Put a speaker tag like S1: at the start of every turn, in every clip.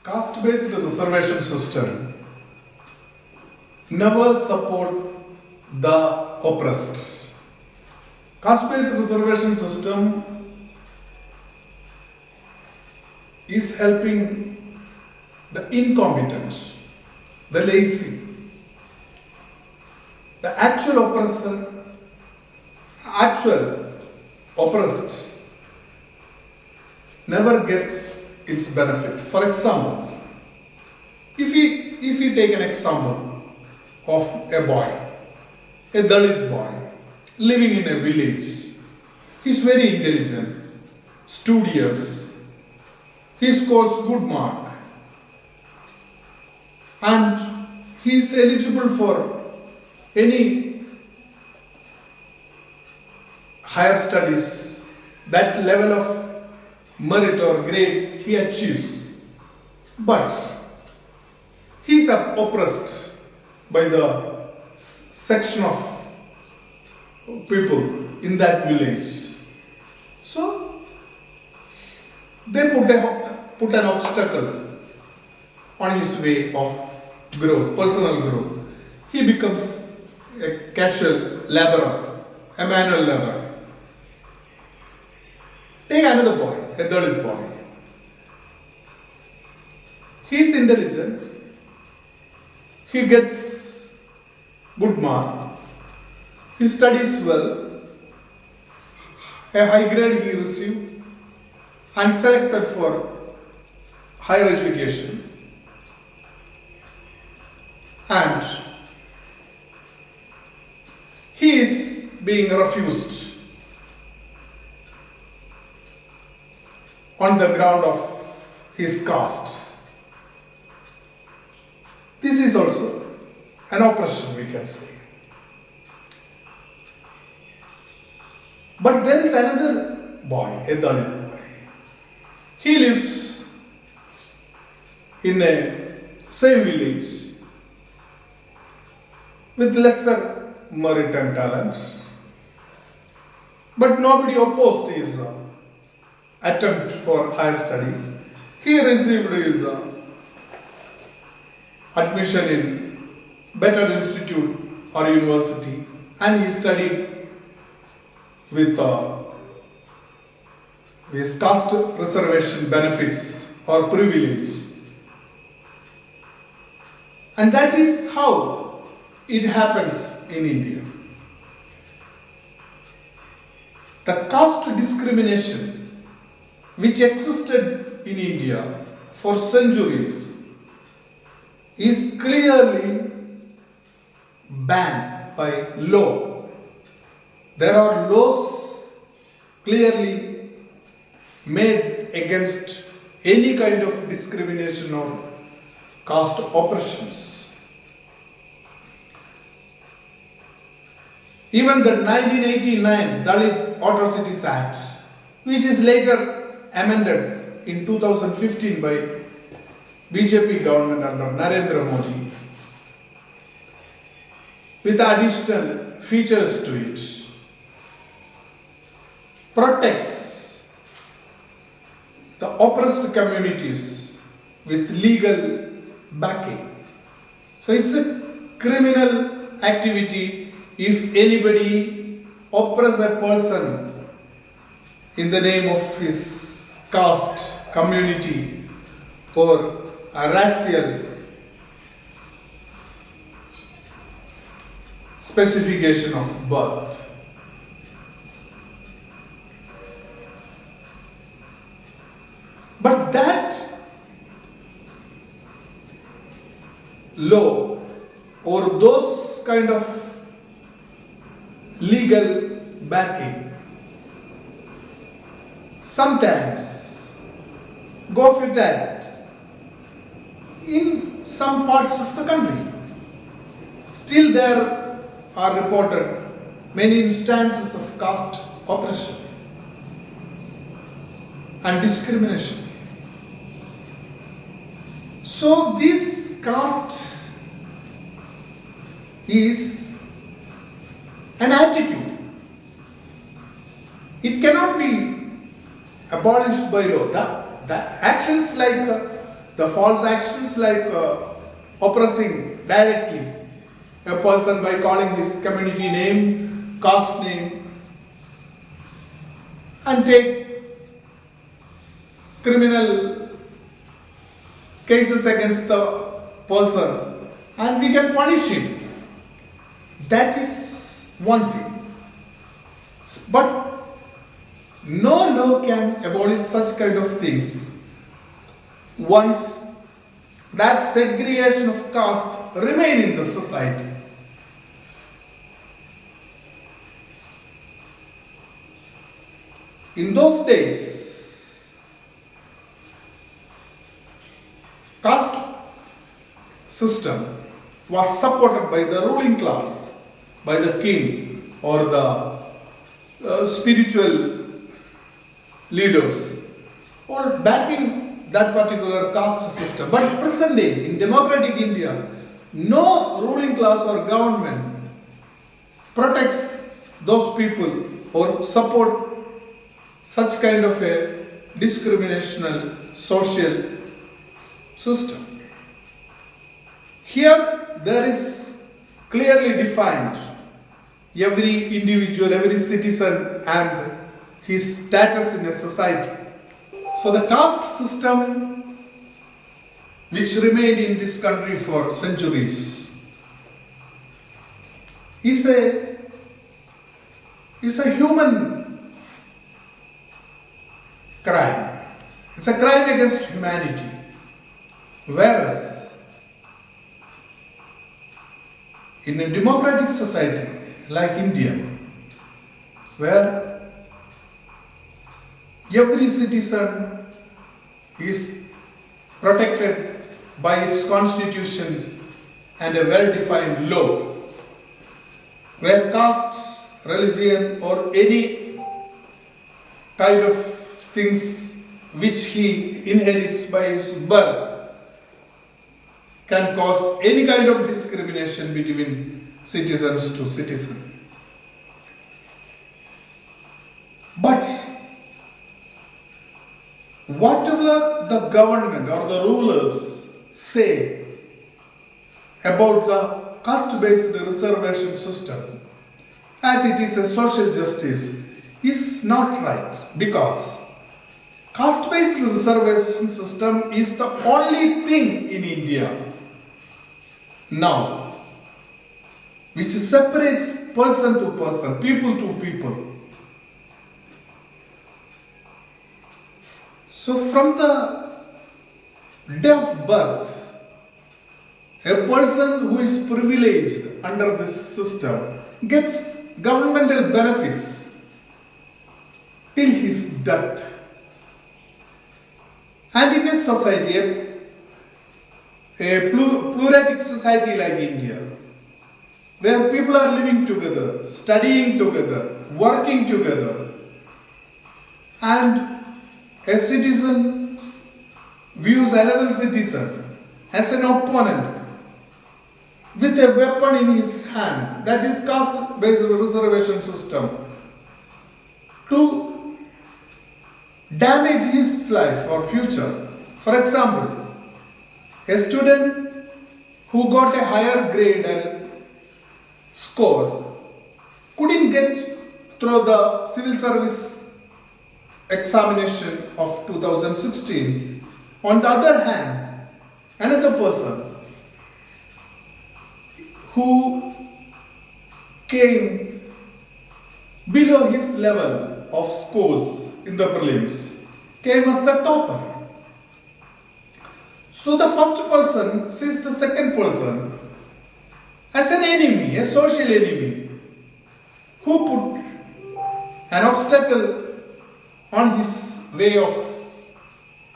S1: Caste-based reservation system never support the oppressed. Caste-based reservation system is helping the incompetent, the lazy, the actual oppressed never gets its benefit. For example, if we take an example of a boy, a Dalit boy, living in a village. He is very intelligent, studious, he scores good mark, and he is eligible for any higher studies, that level of merit or grade he achieves. But he is oppressed by the section of people in that village. So they put an obstacle on his way of growth, personal growth. He becomes a casual laborer, a manual laborer. Take another boy, a Dalit boy. He is intelligent. He gets good mark. He studies well. A high grade he received and selected for higher education. And he is being refused on the ground of his caste. This is also an oppression, we can say. But there is another boy, a Dalit boy. He lives in a same village with lesser merit and talent. But nobody opposed his attempt for higher studies. He received his admission in better institute or university, and he studied with his caste reservation benefits or privilege. And that is how it happens in India. The caste discrimination which existed in India for centuries is clearly banned by law. There are laws clearly made against any kind of discrimination or caste oppressions. Even the 1989 Dalit Atrocities Act, which is later amended in 2015 by BJP government under Narendra Modi, with additional features to it, protects the oppressed communities with legal backing. So it's a criminal activity if anybody oppresses a person in the name of his caste, community, or a racial specification of birth. But that law or those kind of legal backing sometimes go futile in some parts of the country. Still there are reported many instances of caste oppression and discrimination. So this caste is an attitude. It cannot be abolished by law. The actions like the The false actions like oppressing directly a person by calling his community name, caste name, and take criminal cases against the person and we can punish him. That is one thing. But no law can abolish such kind of things once that segregation of caste remain in the society. In those days, caste system was supported by the ruling class, by the king or the spiritual leaders, or backing that particular caste system. But present day, in democratic India, no ruling class or government protects those people or support such kind of a discriminational social system. Here there is clearly defined every individual, every citizen and his status in a society. So the caste system which remained in this country for centuries is a human crime. It's a crime against humanity. Whereas in a democratic society like India, where every citizen is protected by its constitution and a well-defined law, where caste, religion or any kind of things which he inherits by his birth can cause any kind of discrimination between citizens to citizen. But whatever the government or the rulers say about the caste-based reservation system, as it is a social justice, is not right, because caste-based reservation system is the only thing in India now which separates person to person, people to people. So from the day of birth, a person who is privileged under this system gets governmental benefits till his death. And in a society, a pluralistic society like India, where people are living together, studying together, working together, and a citizen views another citizen as an opponent with a weapon in his hand, that is caste-based reservation system, to damage his life or future. For example, a student who got a higher grade and score couldn't get through the civil service examination of 2016. On the other hand, another person who came below his level of scores in the prelims came as the topper. So the first person sees the second person as an enemy, a social enemy, who put an obstacle on his way of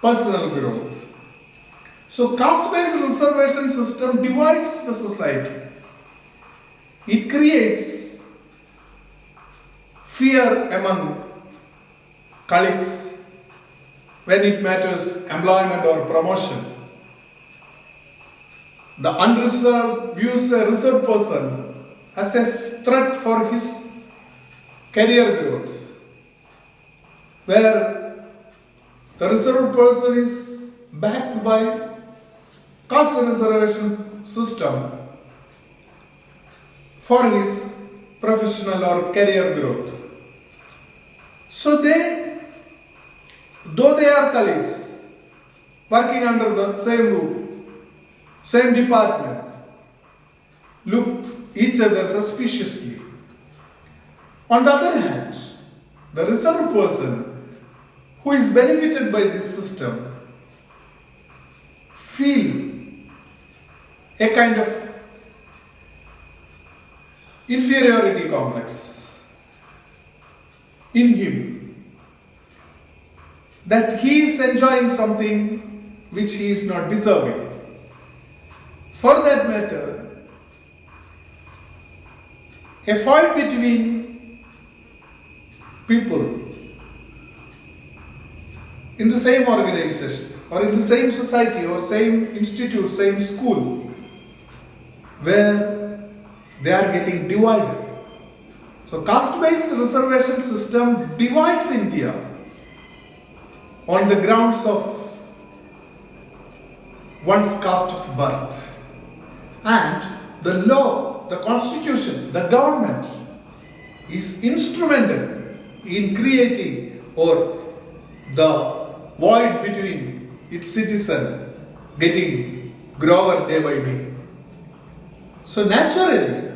S1: personal growth. So caste-based reservation system divides the society. It creates fear among colleagues when it matters employment or promotion. The unreserved views a reserved person as a threat for his career growth, where the reserved person is backed by caste reservation system for his professional or career growth. So though they are colleagues, working under the same roof, same department, look each other suspiciously. On the other hand, the reserved person who is benefited by this system feel a kind of inferiority complex in him, that he is enjoying something which he is not deserving. For that matter, a fight between people in the same organization or in the same society or same institute, same school, where they are getting divided. So caste-based reservation system divides India on the grounds of one's caste of birth. And the law, the constitution, the government is instrumental in creating or the void between its citizen getting grower day by day. So naturally,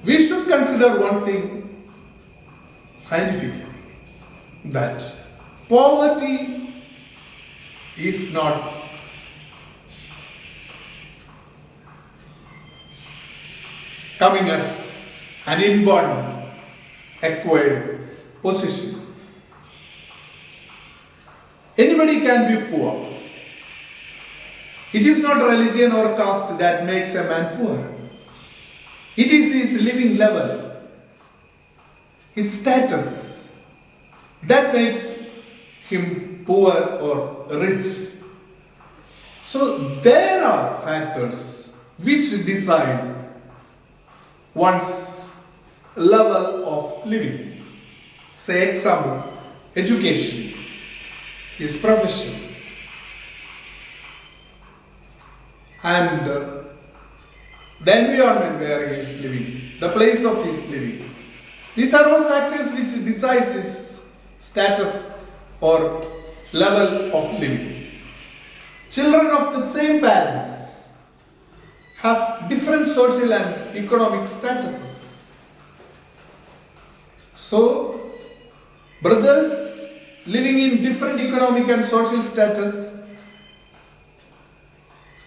S1: we should consider one thing scientifically, that poverty is not coming as an inborn acquired position. Anybody can be poor. It is not religion or caste that makes a man poor. It is his living level, its status, that makes him poor or rich. So there are factors which decide one's level of living. Say example, education, his profession, and the environment where he is living, the place of his living. These are all factors which decides his status or level of living. Children of the same parents have different social and economic statuses. So, brothers living in different economic and social status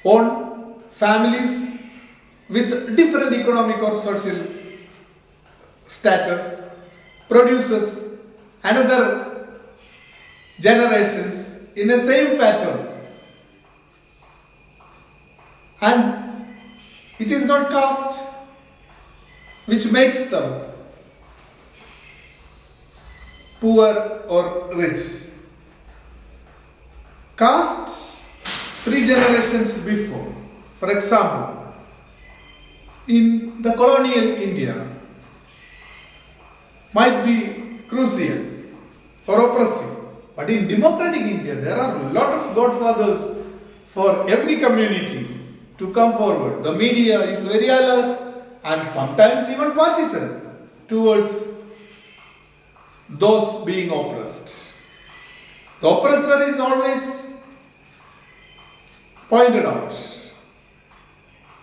S1: own families with different economic or social status, produces another generations in the same pattern. And it is not caste which makes them poor or rich. Caste 3 generations before, for example, in the colonial India, might be crucial or oppressive. But in democratic India, there are a lot of godfathers for every community to come forward. The media is very alert and sometimes even partisan towards those being oppressed. The oppressor is always pointed out.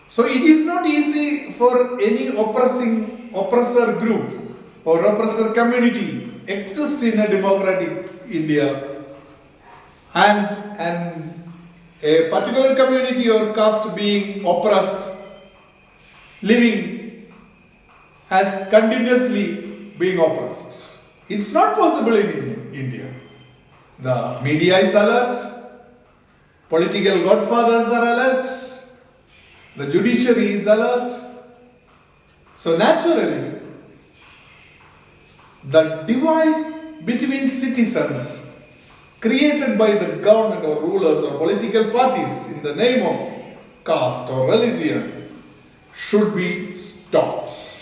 S1: So it is not easy for any oppressor group or oppressor community exist in a democratic India, and a particular community or caste being oppressed, living as continuously being oppressed. It's not possible in India. The media is alert, political godfathers are alert, the judiciary is alert. So naturally, the divide between citizens created by the government or rulers or political parties in the name of caste or religion should be stopped.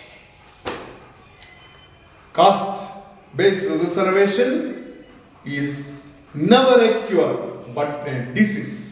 S1: Caste-based reservation is never a cure but a disease.